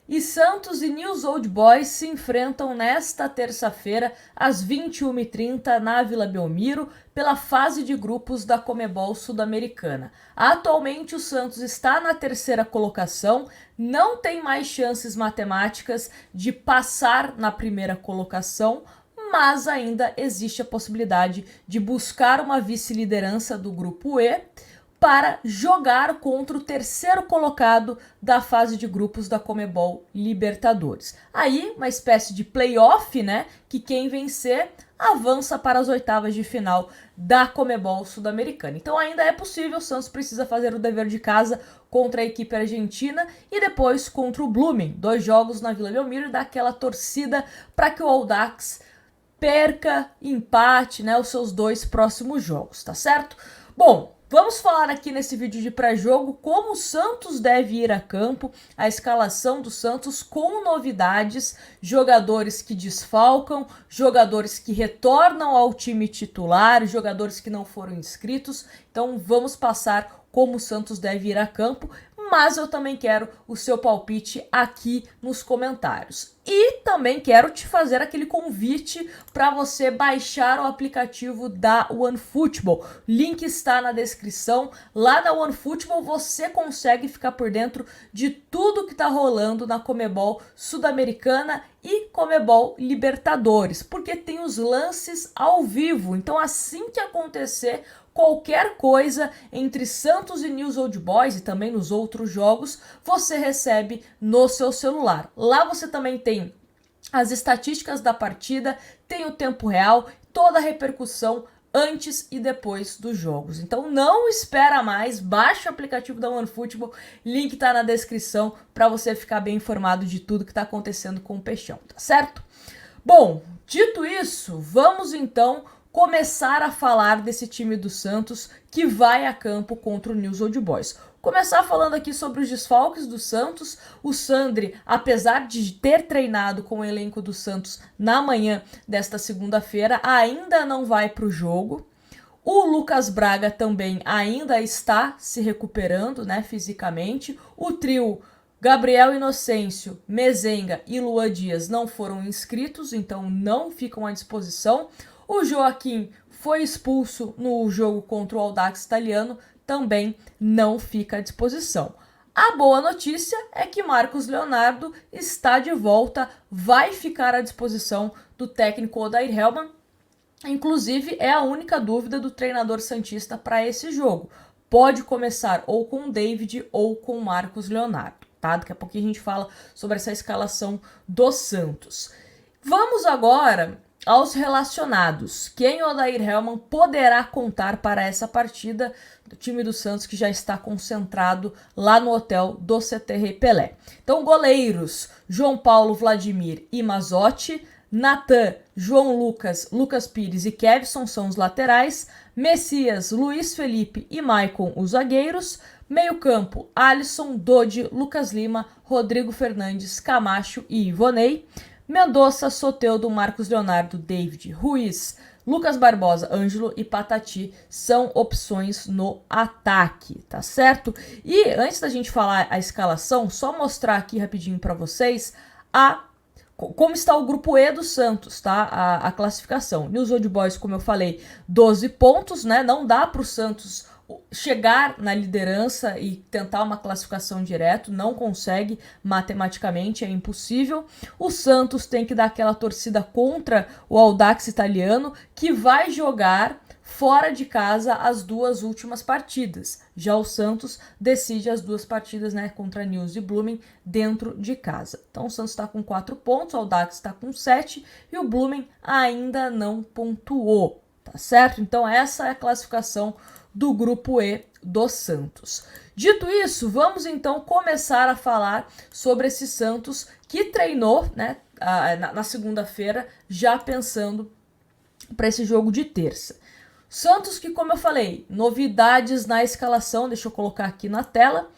E Santos e News Old Boys se enfrentam nesta terça-feira, às 21h30, na Vila Belmiro, pela fase de grupos da Conmebol Sul-Americana. Atualmente, o Santos está na terceira colocação, não tem mais chances matemáticas de passar na primeira colocação, mas ainda existe a possibilidade de buscar uma vice-liderança do Grupo E para jogar contra o terceiro colocado da fase de grupos da Conmebol Libertadores. Aí, uma espécie de playoff, né? Que quem vencer avança para as oitavas de final da Conmebol Sul-Americana. Então ainda é possível, o Santos precisa fazer o dever de casa contra a equipe argentina e depois contra o Blooming. 2 jogos na Vila Belmiro e dar aquela torcida para que o Audax perca, empate, né, os seus 2 próximos jogos, tá certo? Bom, vamos falar aqui nesse vídeo de pré-jogo como o Santos deve ir a campo, a escalação do Santos com novidades, jogadores que desfalcam, jogadores que retornam ao time titular, jogadores que não foram inscritos. Então vamos passar como o Santos deve ir a campo, mas eu também quero o seu palpite aqui nos comentários. E também quero te fazer aquele convite para você baixar o aplicativo da OneFootball. Link está na descrição. Lá na OneFootball você consegue ficar por dentro de tudo que está rolando na Conmebol Sul-Americana e Conmebol Libertadores, porque tem os lances ao vivo. Então assim que acontecer qualquer coisa entre Santos e News Old Boys e também nos outros jogos, você recebe no seu celular. Lá você também tem as estatísticas da partida, tem o tempo real, toda a repercussão antes e depois dos jogos. Então não espera mais, baixa o aplicativo da OneFootball, link tá na descrição para você ficar bem informado de tudo que tá acontecendo com o Peixão, tá certo? Bom, dito isso, vamos então começar a falar desse time do Santos que vai a campo contra o News Old Boys. Começar falando aqui sobre os desfalques do Santos. O Sandri, apesar de ter treinado com o elenco do Santos na manhã desta segunda-feira, ainda não vai para o jogo. O Lucas Braga também ainda está se recuperando, né, fisicamente. O trio Gabriel Inocêncio, Mezenga e Luan Dias não foram inscritos, então não ficam à disposição. O Joaquim foi expulso no jogo contra o Audax italiano, também não fica à disposição. A boa notícia é que Marcos Leonardo está de volta, vai ficar à disposição do técnico Odair Hellmann. Inclusive, é a única dúvida do treinador santista para esse jogo. Pode começar ou com o David ou com o Marcos Leonardo, tá? Daqui a pouquinho a gente fala sobre essa escalação do Santos. Vamos agora aos relacionados. Quem o Odair Hellmann poderá contar para essa partida do time do Santos que já está concentrado lá no hotel do CT Rei Pelé. Então, goleiros: João Paulo, Vladimir e Mazotti. Natan, João Lucas, Lucas Pires e Kevson são os laterais. Messias, Luiz Felipe e Maicon, os zagueiros. Meio campo: Alisson, Dodi, Lucas Lima, Rodrigo Fernandes, Camacho e Ivonei. Mendonça, Soteldo, Marcos Leonardo, David, Ruiz, Lucas Barbosa, Ângelo e Patati são opções no ataque, tá certo? E antes da gente falar a escalação, só mostrar aqui rapidinho para vocês como está o grupo E do Santos, tá? A classificação. News Old Boys, como eu falei, 12 pontos, né? Não dá para o Santos chegar na liderança e tentar uma classificação direto, não consegue matematicamente, é impossível. O Santos tem que dar aquela torcida contra o Audax italiano, que vai jogar fora de casa as 2 últimas partidas. Já o Santos decide as 2 partidas, né, contra News e Blooming dentro de casa. Então o Santos está com 4 pontos, o Audax está com 7 e o Blooming ainda não pontuou, tá certo? Então essa é a classificação do grupo E do Santos. Dito isso, vamos então começar a falar sobre esse Santos que treinou, né, na segunda-feira, já pensando para esse jogo de terça. Santos que, como eu falei, novidades na escalação, deixa eu colocar aqui na tela.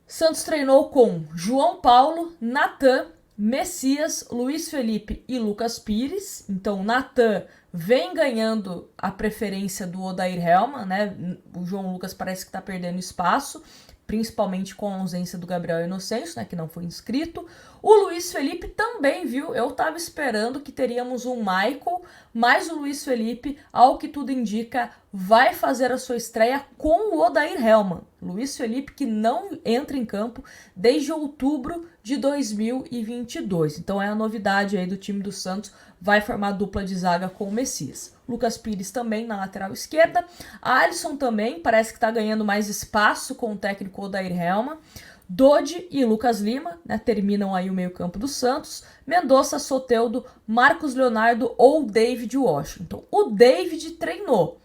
Santos treinou com João Paulo, Natan, Messias, Luiz Felipe e Lucas Pires. Então, Natan vem ganhando a preferência do Odair Hellmann, né? O João Lucas parece que está perdendo espaço, principalmente com a ausência do Gabriel Inocêncio, né, que não foi inscrito. O Luiz Felipe também, viu? Eu tava esperando que teríamos um Michael, mas o Luiz Felipe, ao que tudo indica, vai fazer a sua estreia com o Odair Hellmann. Luiz Felipe que não entra em campo desde outubro de 2022. Então é a novidade aí do time do Santos, vai formar dupla de zaga com o Messias. Lucas Pires também na lateral esquerda. Alisson também parece que está ganhando mais espaço com o técnico Odair Hellmann. Dodi e Lucas Lima, né, terminam aí o meio-campo do Santos. Mendonça, Soteldo, Marcos Leonardo ou David Washington. O David treinou,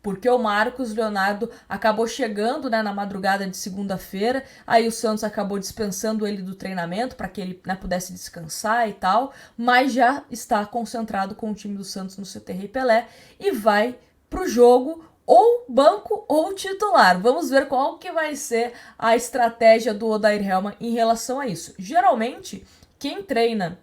porque o Marcos Leonardo acabou chegando, né, na madrugada de segunda-feira, aí o Santos acabou dispensando ele do treinamento para que ele, né, pudesse descansar e tal, mas já está concentrado com o time do Santos no CT Rei Pelé e vai pro jogo ou banco ou titular. Vamos ver qual que vai ser a estratégia do Odair Hellmann em relação a isso. Geralmente, quem treina,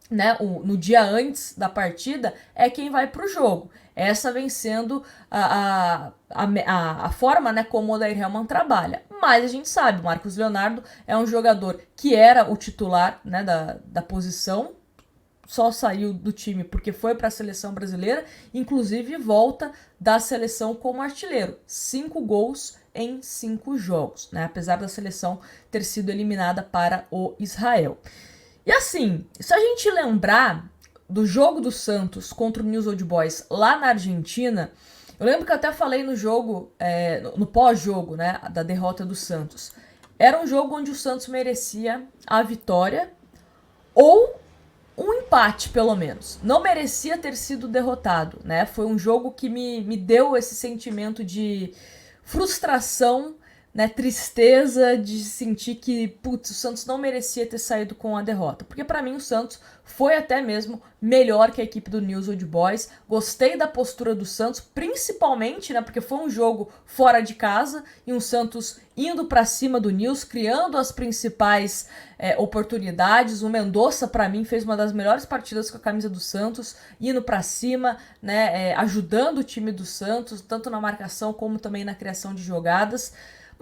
né, no dia antes da partida é quem vai para o jogo. Essa vem sendo a forma, né, como o Odair Hellmann trabalha. Mas a gente sabe, o Marcos Leonardo é um jogador que era o titular, né, da posição, só saiu do time porque foi para a seleção brasileira, inclusive volta da seleção como artilheiro. 5 gols em 5 jogos, né, apesar da seleção ter sido eliminada para o Israel. E assim, se a gente lembrar do jogo do Santos contra o News Old Boys lá na Argentina, eu lembro que eu até falei no jogo, no pós-jogo, né, da derrota do Santos. Era um jogo onde o Santos merecia a vitória ou um empate, pelo menos. Não merecia ter sido derrotado, né? Foi um jogo que me deu esse sentimento de frustração, né, tristeza de sentir que, putz, o Santos não merecia ter saído com a derrota. Porque para mim o Santos foi até mesmo melhor que a equipe do News Old Boys. Gostei da postura do Santos, principalmente, né, porque foi um jogo fora de casa e um Santos indo para cima do News, criando as principais oportunidades. O Mendonça, para mim, fez uma das melhores partidas com a camisa do Santos, indo para cima, né, ajudando o time do Santos, tanto na marcação como também na criação de jogadas.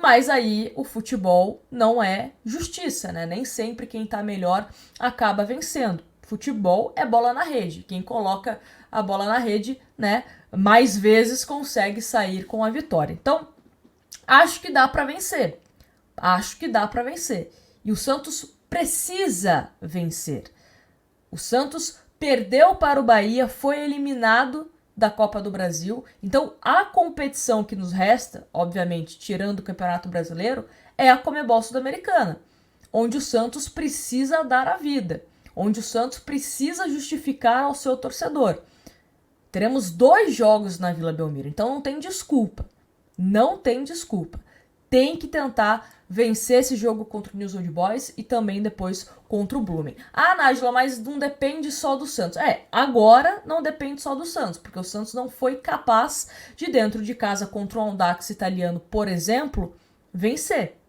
Mas aí o futebol não é justiça, né? Nem sempre quem tá melhor acaba vencendo. Futebol é bola na rede. Quem coloca a bola na rede, né, mais vezes consegue sair com a vitória. Então, acho que dá para vencer. Acho que dá para vencer. E o Santos precisa vencer. O Santos perdeu para o Bahia, foi eliminado da Copa do Brasil. Então, a competição que nos resta, obviamente, tirando o Campeonato Brasileiro, é a Comebol Sul-Americana, onde o Santos precisa dar a vida, onde o Santos precisa justificar ao seu torcedor. Teremos 2 jogos na Vila Belmiro, então não tem desculpa. Não tem desculpa. Tem que tentar vencer esse jogo contra o News Old Boys e também depois contra o Blooming. Ah, Nájila, mas não depende só do Santos. Agora não depende só do Santos, porque o Santos não foi capaz de, dentro de casa, contra o Audax italiano, por exemplo, vencer,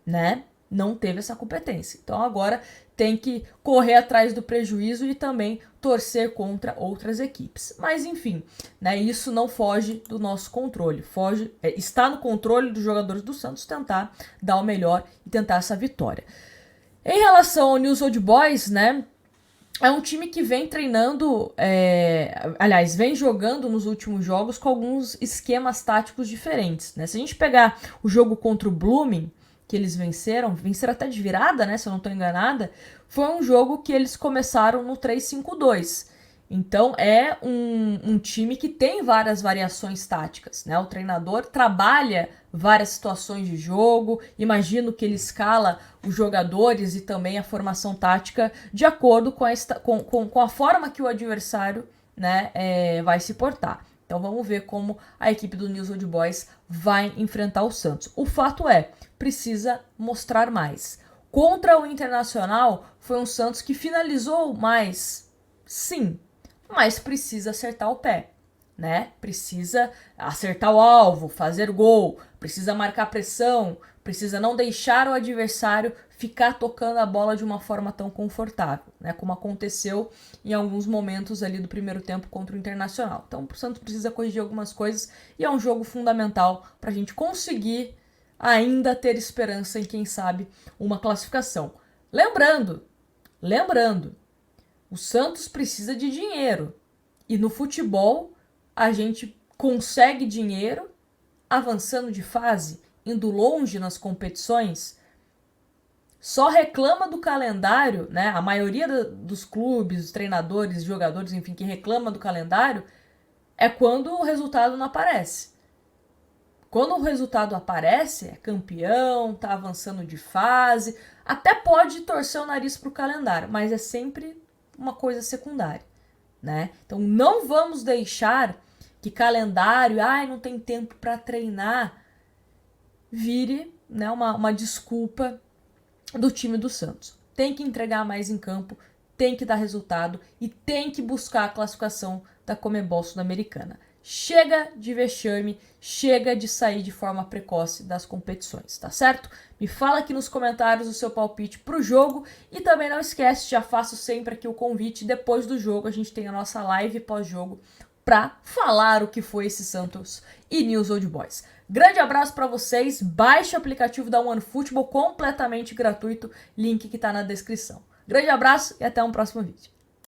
né? Não teve essa competência. Então agora tem que correr atrás do prejuízo e também torcer contra outras equipes. Mas enfim, né, isso não foge do nosso controle. Está no controle dos jogadores do Santos tentar dar o melhor e tentar essa vitória. Em relação ao News Old Boys, né, é um time que vem treinando, aliás, vem jogando nos últimos jogos com alguns esquemas táticos diferentes, né? Se a gente pegar o jogo contra o Blooming, que eles venceram até de virada, né, se eu não estou enganada, foi um jogo que eles começaram no 3-5-2. Então é um time que tem várias variações táticas, né? O treinador trabalha várias situações de jogo, imagino que ele escala os jogadores e também a formação tática de acordo com a forma que o adversário, né, vai se portar. Então vamos ver como a equipe do News Old Boys vai enfrentar o Santos. O fato é, precisa mostrar mais. Contra o Internacional, foi um Santos que finalizou mais, sim, mas precisa acertar o pé, né? Precisa acertar o alvo, fazer gol, precisa marcar pressão, precisa não deixar o adversário ficar tocando a bola de uma forma tão confortável, né? Como aconteceu em alguns momentos ali do primeiro tempo contra o Internacional. Então o Santos precisa corrigir algumas coisas e é um jogo fundamental para a gente conseguir ainda ter esperança em, quem sabe, uma classificação. Lembrando, o Santos precisa de dinheiro. E no futebol, a gente consegue dinheiro avançando de fase, indo longe nas competições. Só reclama do calendário, né? A maioria dos clubes, treinadores, jogadores, enfim, que reclama do calendário é quando o resultado não aparece. Quando o resultado aparece, é campeão, tá avançando de fase, até pode torcer o nariz pro calendário, mas é sempre uma coisa secundária, né? Então não vamos deixar que calendário, não tem tempo para treinar, vire, né, uma desculpa do time do Santos. Tem que entregar mais em campo, tem que dar resultado e tem que buscar a classificação da Conmebol Sul-Americana. Chega de vexame, chega de sair de forma precoce das competições, tá certo? Me fala aqui nos comentários o seu palpite pro jogo e também não esquece, já faço sempre aqui o convite, depois do jogo a gente tem a nossa live pós-jogo para falar o que foi esse Santos e News Old Boys. Grande abraço para vocês, baixe o aplicativo da OneFootball completamente gratuito, link que tá na descrição. Grande abraço e até um próximo vídeo.